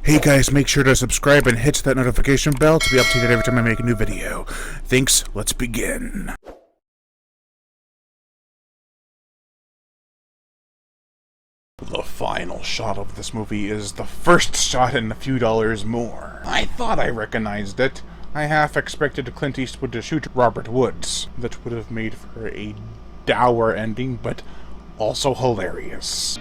Hey guys, make sure to subscribe and hit that notification bell to be updated every time I make a new video. Thanks, let's begin. The final shot of this movie is the first shot in A Few Dollars More. I thought I recognized it. I half expected Clint Eastwood to shoot Robert Woods. That would have made for a dour ending, but also hilarious.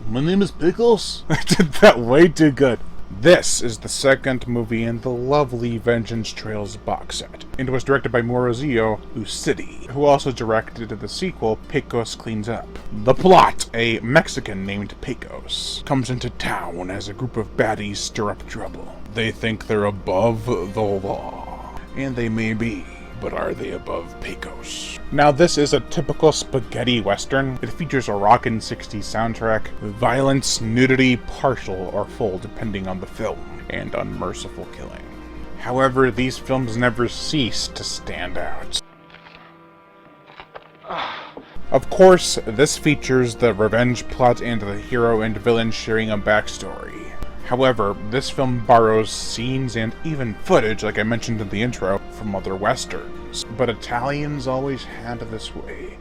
My name is Pecos. I did that way too good. This is the second movie in the lovely Vengeance Trails box set, and was directed by Morozio Lucidi, who also directed the sequel, Pecos Cleans Up. The plot: a Mexican named Pecos comes into town as a group of baddies stir up trouble. They think they're above the law, and they may be. But are they above Pecos? Now, this is a typical spaghetti western. It features a rockin' 60s soundtrack, violence, nudity, partial or full depending on the film, and unmerciful killing. However, these films never cease to stand out. Of course, this features the revenge plot and the hero and villain sharing a backstory. However, this film borrows scenes and even footage, like I mentioned in the intro, from other westerns. But Italians always had this way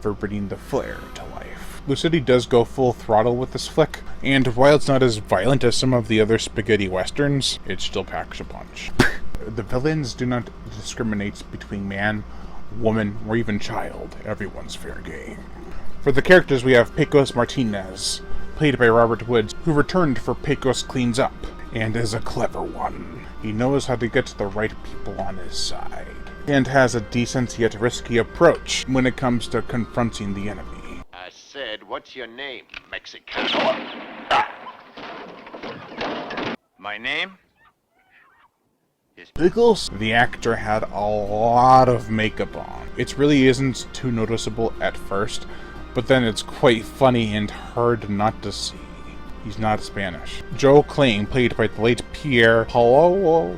for bringing the flair to life. Lucidi does go full throttle with this flick, and while it's not as violent as some of the other spaghetti westerns, it still packs a punch. The villains do not discriminate between man, woman, or even child. Everyone's fair game. For the characters, we have Pecos Martinez, played by Robert Woods, who returned for Pecos Cleans Up, and is a clever one. He knows how to get the right people on his side, and has a decent yet risky approach when it comes to confronting the enemy. I said, what's your name, Mexicano? My name is Pickles? The actor had a lot of makeup on. It really isn't too noticeable at first, but then it's quite funny and hard not to see. He's not Spanish. Joe Kling, played by the late Pier Paolo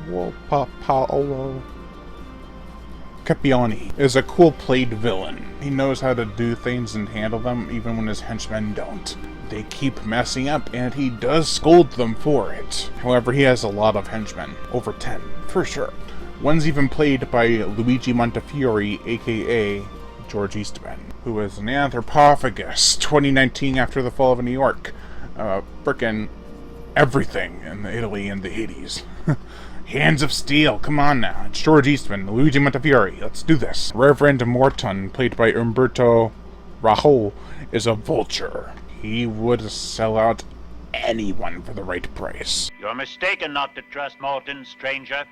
Capioni, is a cool-played villain. He knows how to do things and handle them even when his henchmen don't. They keep messing up, and he does scold them for it. However, he has a lot of henchmen. Over 10, for sure. One's even played by Luigi Montefiore, aka George Eastman, who is an anthropophagus. 2019, after the fall of New York. Frickin' everything in Italy in the 80s. Hands of Steel, come on now. It's George Eastman, Luigi Montefiore, let's do this. Reverend Morton, played by Umberto Rajo, is a vulture. He would sell out anyone for the right price. You're mistaken not to trust Morton, stranger.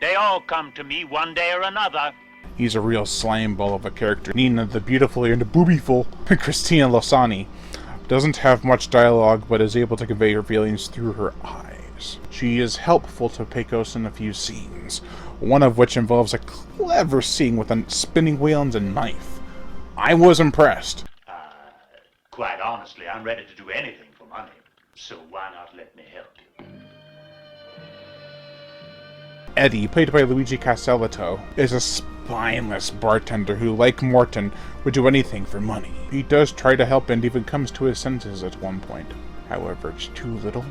They all come to me one day or another. He's a real slime ball of a character. Nina, the beautiful and boobyful Christina Losani, doesn't have much dialogue, but is able to convey her feelings through her eyes. She is helpful to Pecos in a few scenes, one of which involves a clever scene with a spinning wheel and a knife. I was impressed. Quite honestly, I'm ready to do anything for money, so why not let me help you? Eddie, played by Luigi Castelletto, is a spineless bartender who, like Morton, would do anything for money. He does try to help and even comes to his senses at one point. However, it's too little,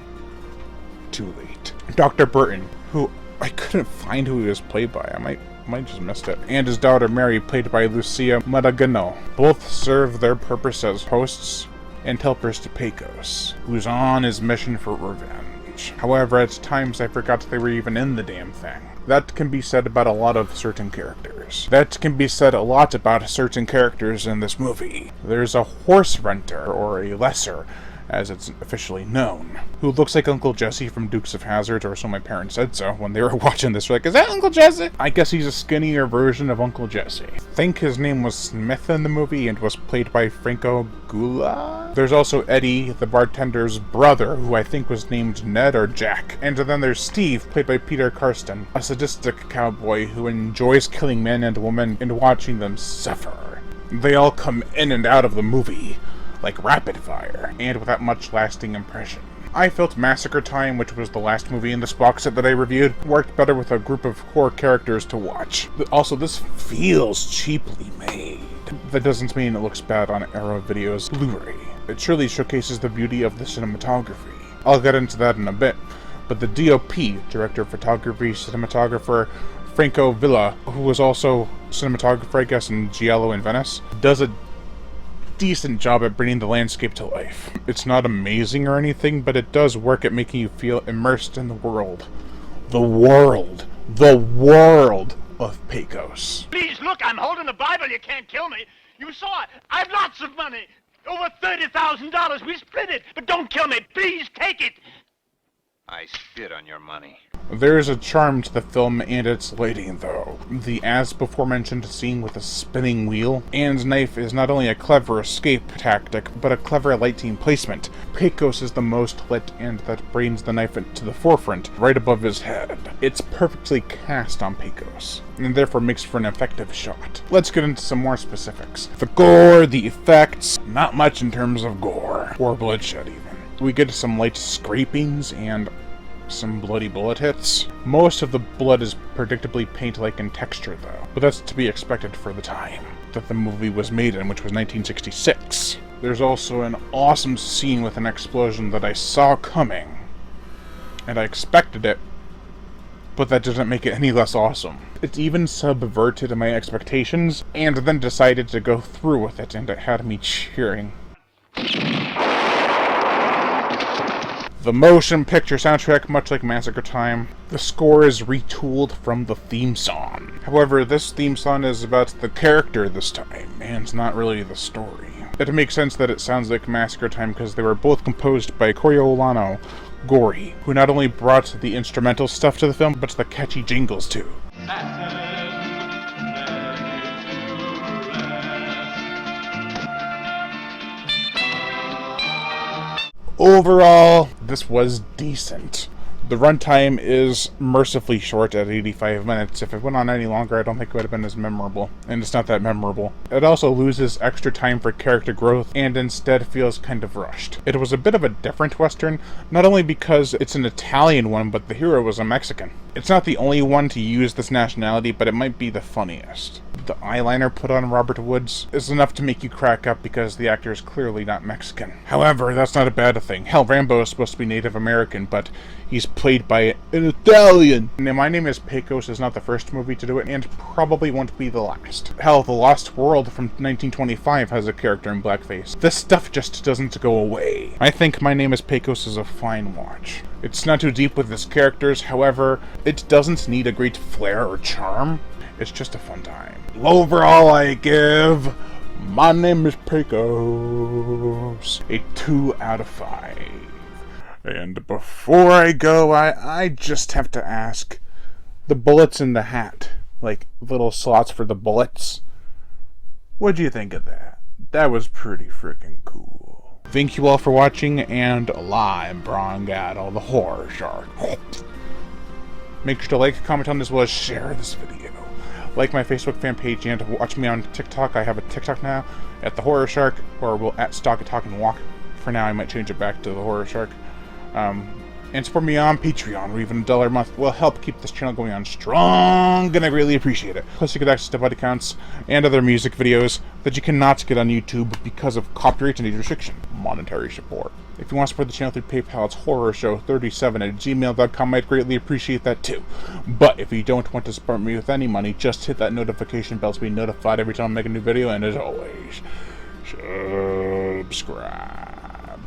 too late. Dr. Burton, who I couldn't find who he was played by, I might just missed it, and his daughter Mary, played by Lucia Madagano. Both serve their purpose as hosts and helpers to Pecos, who's on his mission for revenge. However, at times I forgot they were even in the damn thing. That can be said about a lot of certain characters. That can be said a lot about certain characters in this movie. There's a horse renter, or a lesser, as it's officially known, who looks like Uncle Jesse from Dukes of Hazzard, or so my parents said so when they were watching this. They're like, is that Uncle Jesse? I guess he's a skinnier version of Uncle Jesse. I think his name was Smith in the movie and was played by Franco Gula. There's also Eddie, the bartender's brother, who I think was named Ned or Jack. And then there's Steve, played by Peter Karsten, a sadistic cowboy who enjoys killing men and women and watching them suffer. They all come in and out of the movie like rapid fire, and without much lasting impression. I felt Massacre Time, which was the last movie in this box set that I reviewed, worked better with a group of core characters to watch. Also, this feels cheaply made. That doesn't mean it looks bad on Arrow Video's Blu-ray. It surely showcases the beauty of the cinematography. I'll get into that in a bit, but the DOP, director of photography, cinematographer, Franco Villa, who was also cinematographer, I guess, in Giallo in Venice, does a decent job at bringing the landscape to life. It's not amazing or anything, but it does work at making you feel immersed in the world. The world of Pecos. Please look, I'm holding the Bible. You can't kill me. You saw it. I've lots of money. Over $30,000. We split it. But don't kill me. Please take it. I spit on your money. There is a charm to the film and its lighting, though. The as-before-mentioned scene with a spinning wheel. Anne's knife is not only a clever escape tactic, but a clever lighting placement. Pecos is the most lit, and that brings the knife to the forefront, right above his head. It's perfectly cast on Pecos, and therefore makes for an effective shot. Let's get into some more specifics. The gore, the effects, not much in terms of gore, or bloodshed even. We get some light scrapings and some bloody bullet hits. Most of the blood is predictably paint-like in texture, though, but that's to be expected for the time that the movie was made in, which was 1966. There's also an awesome scene with an explosion that I saw coming, and I expected it, but that doesn't make it any less awesome. It even subverted my expectations, and then decided to go through with it, and it had me cheering. The motion picture soundtrack, much like Massacre Time, the score is retooled from the theme song. However, this theme song is about the character this time, and not really the story. It makes sense that it sounds like Massacre Time because they were both composed by Coriolano Gori, who not only brought the instrumental stuff to the film, but the catchy jingles too. Overall, this was decent. The runtime is mercifully short at 85 minutes. If it went on any longer, I don't think it would have been as memorable, and it's not that memorable. It also loses extra time for character growth, and instead feels kind of rushed. It was a bit of a different Western, not only because it's an Italian one, but the hero was a Mexican. It's not the only one to use this nationality, but it might be the funniest. The eyeliner put on Robert Woods is enough to make you crack up because the actor is clearly not Mexican. However, that's not a bad thing. Hell, Rambo is supposed to be Native American, but he's played by an Italian. Now, My Name is Pecos is not the first movie to do it, and probably won't be the last. Hell, The Lost World from 1925 has a character in blackface. This stuff just doesn't go away. I think My Name is Pecos is a fine watch. It's not too deep with its characters, however, it doesn't need a great flair or charm. It's just a fun time. Overall, I give My Name is Pecos a 2 out of 5. And before I go, I just have to ask, the bullets in the hat, like little slots for the bullets, what'd you think of that? That was pretty freaking cool. Thank you all for watching, and I'm Brongat, the Horror Shark. Make sure to like, comment on, as well as share this video. Like my Facebook fan page and watch me on TikTok. I have a TikTok now at the Horror Shark, or we'll at Stalk and Talk and Walk. For now, I might change it back to the Horror Shark. And support me on Patreon, where even $1 a month will help keep this channel going on strong, and I greatly appreciate it. Plus, you get access to body counts and other music videos that you cannot get on YouTube because of copyright and age restriction. Monetary support. If you want to support the channel through PayPal, it's horrorshow37@gmail.com. I'd greatly appreciate that too. But if you don't want to support me with any money, just hit that notification bell to be notified every time I make a new video, and as always, subscribe.